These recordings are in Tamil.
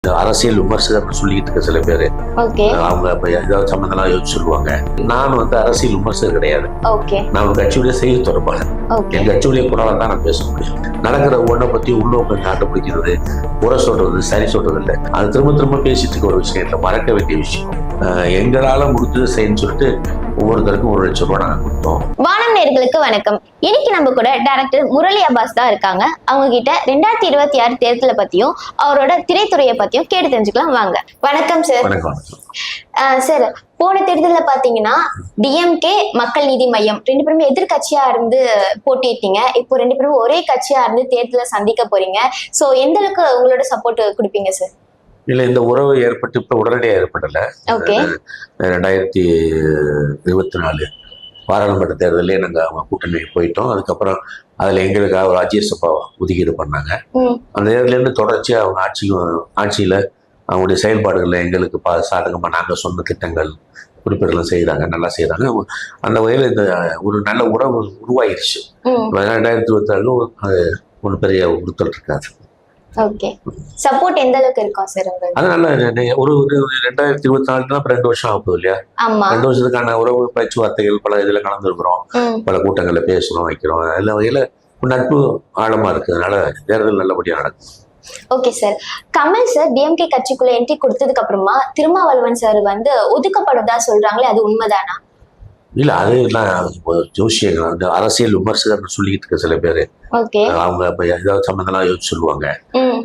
அரசியல் விமர்சகர்னு சொல்லிட்டு இருக்க சில பேரு அவங்க ஏதாவது சம்பந்தம் யோசிச்சு சொல்லுவாங்க. நான் அரசியல் விமர்சகர் கிடையாது. நான் கட்சியுடைய செய்தி தொடர்பாளர். என் கட்சியுடைய குரலை தான் நான் பேச முடியும். நடக்கிற ஒன்றை பத்தி உள்நோக்கம் கண்டுபிடிக்கிறது, உரை சொல்றது, சரி சொல்றது இல்லை. அது திரும்ப திரும்ப பேசிட்டு இருக்க ஒரு விஷயம் இல்லை, மறக்க வேண்டிய விஷயம். எங்களால முடிஞ்சது செய்யன்னு சொல்லிட்டு ஒவ்வொருத்தருக்கும் 1 லட்சம் ரூபாய் நாங்க கொடுத்தோம். வானம் நேயர்களுக்கு வணக்கம். இன்னைக்கு நம்ம கூட டைரக்டர் முரளி அப்பாஸ் தான் இருக்காங்க. அவங்க கிட்ட 2026 தேர்தலை பத்தியும் அவரோட திரைத்துறையை பத்தியும் கேட்டு தெரிஞ்சுக்கலாம் வாங்க. வணக்கம் சார். சார், போன தேர்தலில் பாத்தீங்கன்னா டிஎம்கே மக்கள் நீதி மையம் 2 பேருமே எதிர்கட்சியா இருந்து போட்டிட்டீங்க. இப்போ 2 பேரும் ஒரே கட்சியா இருந்து தேர்தலை சந்திக்க போறீங்க. சோ எந்த அளவுக்கு உங்களோட சப்போர்ட் கொடுப்பீங்க சார்? இல்ல, இந்த உறவு ஏற்பட்டு இப்ப உடனடியாக ஏற்படல. 2024 பாராளுமன்ற தேர்தலே நாங்க கூட்டணி போயிட்டோம். அதுக்கப்புறம் அதுல எங்களுக்காக ராஜ்யசபா ஒதுக்கீடு பண்ணாங்க. அந்த தேர்தல இருந்து தொடர்ச்சியா அவங்க ஆட்சியில அவங்களுடைய செயல்பாடுகள்ல எங்களுக்கு சாதகமா நாங்க சொன்ன திட்டங்கள் குறிப்புகள்லாம் செய்யறாங்க, நல்லா செய்யறாங்க. அந்த வகையில இந்த ஒரு நல்ல உறவு உருவாயிருச்சு. 2026 அது ஒரு பெரிய உறுத்தல் இருக்காது. சப்போர்ட் எந்த அளவுக்கு இருக்கும் சார்? அதனால ஒரு 2024 2 வருஷம் ஆகுது இல்லையா? 2 வருஷத்துக்கான உறவு பேச்சுவார்த்தைகள் பல இதுல கலந்துருக்கிறோம், பல கூட்டங்கள்ல பேசுறோம், வைக்கிறோம். எல்லா வகையில நட்பு ஆழமா இருக்கு. அதனால தேர்தல் நல்லபடியா நடக்கும். Okay sir. Kamal sir DMK கட்சிக்குள்ள என்ட்ரி கொடுத்ததுக்கு அப்புறமா திருமாவளவன் சார் ஒதுக்கப்படுதா சொல்றாங்களே, அது உண்மைதானா? இல்ல, அது ஜோசியங்கள் அரசியல் விமர்சகர்னு சொல்லிட்டு இருக்க சில பேரு அவங்க ஏதாவது சம்பந்தம் யோசிச்சு சொல்லுவாங்க.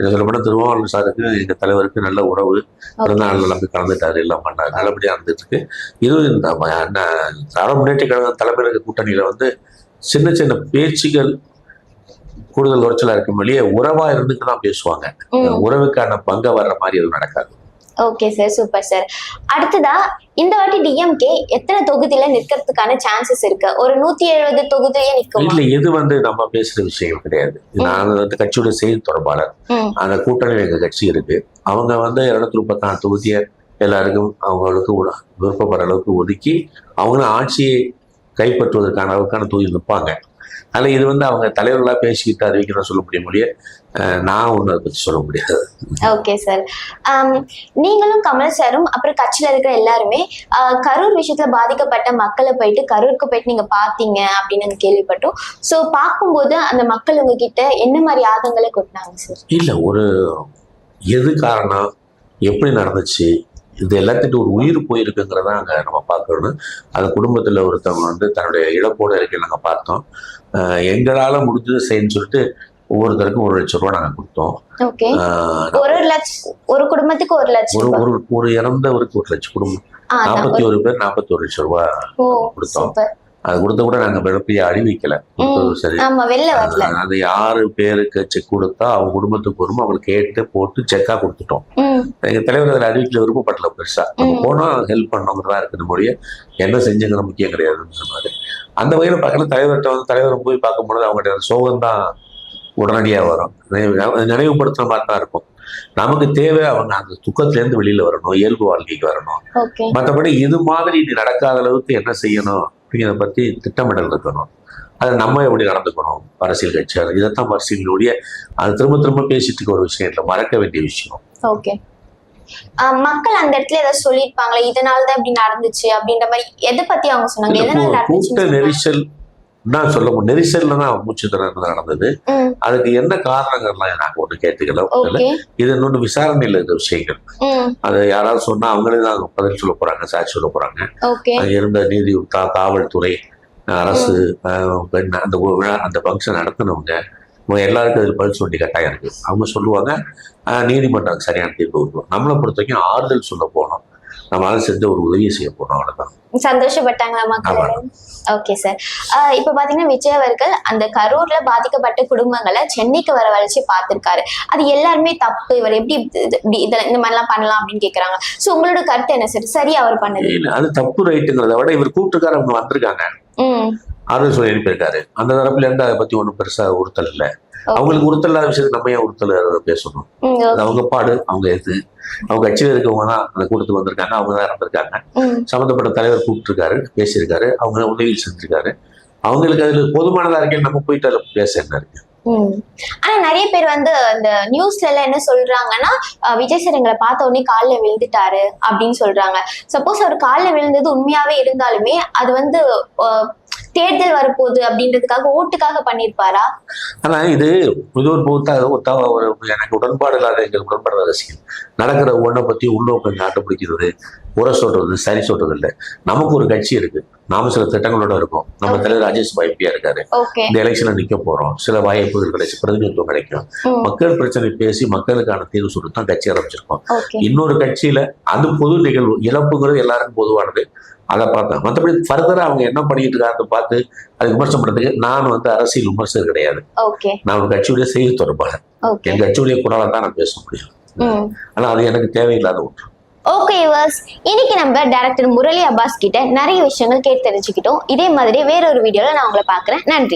சொல்லப்பட திருமாவளவன் சாருக்கு எங்க தலைவருக்கு நல்ல உறவு, பிறந்த நாள் எல்லாமே கலந்துட்டாரு, எல்லாம் பண்ணாரு, நல்லபடியா இருந்துட்டு இருக்கு. இதுவும் இந்த திராவிட முன்னேற்ற கழக தலைமையில கூட்டணியில சின்ன சின்ன பேச்சுகள் கூடுதல் குறைச்சலா இருக்கும் வழியே உறவா இருந்துட்டு தான் பேசுவாங்க. உறவுக்கான பங்க வர்ற மாதிரி எதுவும் நடக்காது. Okay sir, super sir. அடுத்ததா இந்த வாட்டி டிஎம்கே எத்தனை தொகுதியில நிற்கிறதுக்கான சான்சஸ் இருக்கு? ஒரு 170 தொகுதியே நிற்கும். இல்ல, இது நம்ம பேசுற விஷயம் கிடையாது. நான் கட்சியோட செய்தி தொடர்பாளர். அந்த கூட்டணியில் எங்க கட்சி இருக்கு. அவங்க 234 தொகுதியை எல்லாருக்கும் அவங்களுக்கு விருப்பப்படுற அளவுக்கு ஒதுக்கி அவங்களும் ஆட்சியை கைப்பற்றுவதற்கான அளவுக்கான தொகுதி நிற்பாங்க. அதனால இது அவங்க தலைவர்களா பேசிக்கிட்டு அறிவிக்கிறோம் சொல்ல முடிய நான் ஒண்ணு அதை பத்தி சொல்ல முடியாது. Okay sir. நீங்களும் கமல் சாரும் அப்புறம் கட்சியில இருக்கிற எல்லாருமே கரூர் விஷயத்துல பாதிக்கப்பட்ட மக்களை போயிட்டு கரூருக்கு போயிட்டு நீங்க பாத்தீங்க அப்படின்னு கேள்விப்பட்டோம். சோ பார்க்கும்போது அந்த மக்கள் உங்ககிட்ட என்ன மாதிரி ஆதங்களை கொட்டினாங்க சார்? இல்ல, ஒரு எது காரணம், எப்படி நடந்துச்சு, இது எல்லாத்துக்கும் ஒரு உயிர் போயிருக்குங்கிறத அங்க நம்ம பார்க்கணும். அந்த குடும்பத்துல ஒருத்தவங்க தன்னுடைய இழப்போட இருக்க நாங்க பார்த்தோம். எங்களால முடிஞ்சது செய்யன்னு சொல்லிட்டு ஒவ்வொருத்தருக்கும் 1 லட்சம் ரூபாய் நாங்க கொடுத்தோம். ஒரு குடும்பத்துக்கு 1 லட்சம். ஒரு இறந்தவருக்கு 1 லட்சம் குடும்பம் 41 பேர் 41 லட்சம் ரூபாய் கொடுத்தோம். அது கொடுத்த கூட நாங்க பெரிய அறிவிக்கல. சரி, அது 6 பேருக்கு செக் கொடுத்தா அவங்க குடும்பத்துக்கு வரும், அவங்களுக்கு கேட்டு போட்டு செக்கா கொடுத்துட்டோம். எங்க தலைவர் அதில் அறிவிக்கல, விருப்பப்படல. பெருசா நம்ம போனா ஹெல்ப் பண்ணோங்கிறதா இருக்குது மொழிய என்ன செஞ்சுங்கிற முக்கியம் கிடையாதுன்னு சொன்னாரு. அந்த வகையில பார்க்கல, தலைவரை போய் பார்க்கும்போது அவங்களுடைய சோகம் தான் உடனடியா வரும். நினைவுபடுத்துற மாதிரி தான் இருக்கும். நமக்கு தேவை அவங்க அந்த துக்கத்திலேருந்து வெளியில வரணும், இயல்பு வாழ்க்கைக்கு வரணும். மற்றபடி இது மாதிரி இது நடக்காத அளவுக்கு என்ன செய்யணும் அப்படிங்கிறத பத்தி திட்டமிடல் இருக்கணும். அது நம்ம எப்படி நடந்துக்கணும், அரசியல் கட்சியாளர் இதைத்தான் பரிசீலனுடைய அது திரும்ப திரும்ப பேசிட்டு இருக்க ஒரு விஷயம் இல்லை, மறக்க வேண்டிய விஷயம். ஓகே, மக்கள் அந்த இடத்துல ஏதாவது சொல்லிருப்பாங்களே இதனாலதான் இப்படி நடந்துச்சு அப்படின்ற மாதிரி எதை பத்தி அவங்க சொன்னாங்க? கூட்ட நெரிசல் தான் சொல்ல முடியும். நெரிசல்ல தான் மூச்சு திணறல் நடந்தது. அதுக்கு என்ன காரணங்கள்லாம் நாங்க ஒண்ணு கேட்டுக்கல. இது இன்னொன்னு விசாரணையில இருக்க விஷயங்கள். அது யாராவது சொன்னா அவங்களே தான் பதில் சொல்ல போறாங்க, சாட்சி சொல்ல போறாங்க. அங்க இருந்த நீதி காவல்துறை, அரசு, அந்த ஃபங்க்ஷன் நடத்தினவங்க எல்லாருக்கும் அதில் பதில் சொல்லி கட்டாயம் இருக்கு. அவங்க சொல்லுவாங்க, நீதிமன்றம் சரியான தீர்ப்பு கொடுக்கும். நம்மளை பொறுத்த வரைக்கும் ஆறுதல் சொல்ல போனோம், நம்மளால செஞ்ச ஒரு உதவியை செய்ய போனோம், அவ்வளவுதான். சந்தோஷப்பட்டாங்களா மக்கள்? Okay sir. இப்ப பாத்தீங்கன்னா விஜய் அவர்கள் அந்த கரூர்ல பாதிக்கப்பட்ட குடும்பங்களை சென்னைக்கு வரவழைச்சு பார்த்திருக்காரு. அது எல்லாருமே தப்பு, இவர் எப்படி இந்த மாதிரி எல்லாம் பண்ணலாம் அப்படின்னு கேக்குறாங்க. சோ உங்களோட கருத்து என்ன சார்? சரி அவர் பண்ணது அது தப்பு ரைட்டுங்கிறத விட இவர் கூப்பிட்டுக்கார அவங்க வந்திருக்காங்க, ஆறுதல் சொல்லி அனுப்பியிருக்காரு. அந்த தரப்புல இருந்து அதை பத்தி ஒன்றும் பெருசா உறுத்தல் இல்லை. அவங்களுக்கு உறுத்தல் இல்லாத விஷயத்துக்கு நம்ம ஏன் உறுத்தல் பேசணும்? அது அவங்க பாடு, அவங்க அவங்க கட்சியில இருக்கவங்க தான் அந்த கூட்டத்துக்கு வந்திருக்காங்க, அவங்க தான் இறந்திருக்காங்க. சம்பந்தப்பட்ட தலைவர் கூப்பிட்டுருக்காரு, பேசியிருக்காரு, அவங்க உதவி செஞ்சிருக்காரு. அவங்களுக்கு அதுல போதுமானதா இருக்கேன், நம்ம போயிட்டு அதில் பேச என்ன இருக்கு? ஆனா நிறைய பேர் வந்து இந்த நியூஸ்ல எல்லாம் என்ன சொல்றாங்கன்னா விஜய் சார் எங்களை பார்த்த உடனே காலில் விழுந்துட்டாரு அப்படின்னு சொல்றாங்க. சப்போஸ் அவர் காலில் விழுந்தது உண்மையாவே இருந்தாலுமே அது வந்து தேர்தல் வரப்போகுது அப்படின்றதுக்காக ஓட்டுக்காக பண்ணிருப்பாரா? ஆனா இது ஒரு எனக்கு உடன்பாடு இல்லாத எங்களுக்கு உடன்பாடு அரசியல் நடக்கிற ஒன்றை பத்தி உள்நோக்கம் கண்டுபிடிக்கிறது, உரை சொல்றது, சரி சொல்றது இல்லை. நமக்கு ஒரு கட்சி இருக்கு, நாம சில திட்டங்களோட இருக்கோம். நம்ம தலைவர் ராஜேஷ் எம்பியா இருக்காரு. இந்த எலெக்ஷன்ல நிக்க போறோம், சில வாய்ப்புகள் கிடைச்சு பிரதிநிதித்துவம் கிடைக்கும். மக்கள் பிரச்சனை பேசி மக்களுக்கான தீர்வு சொல்லி தான் கட்சி ஆரம்பிச்சிருக்கோம். இன்னொரு கட்சியில அது பொது நிகழ்வு, இழப்புங்கிறது எல்லாருக்கும் பொதுவானது, அதை பார்த்தேன். மற்றபடி ஃபர்தரா அவங்க என்ன பண்ணிட்டு இருக்காங்க பார்த்து அது விமர்சனம் பண்றதுக்கு நான் வந்து அரசியல் விமர்சனம் கிடையாது. நான் ஒரு கட்சியுடைய செய்தி தொடர்பாளர். என் கட்சியுடைய குரலை தான் நான் பேச முடியும். ஆனா அது எனக்கு தேவையில்லாத ஒன்று. ஓகே யுவர்ஸ், இன்னைக்கு நம்ம டைரக்டர் முரளி அப்பாஸ் கிட்ட நிறைய விஷயங்கள் கேட்டு தெரிஞ்சுக்கிட்டோம். இதே மாதிரி வேற ஒரு வீடியோல நான் உங்களை பார்க்குறேன். நன்றி.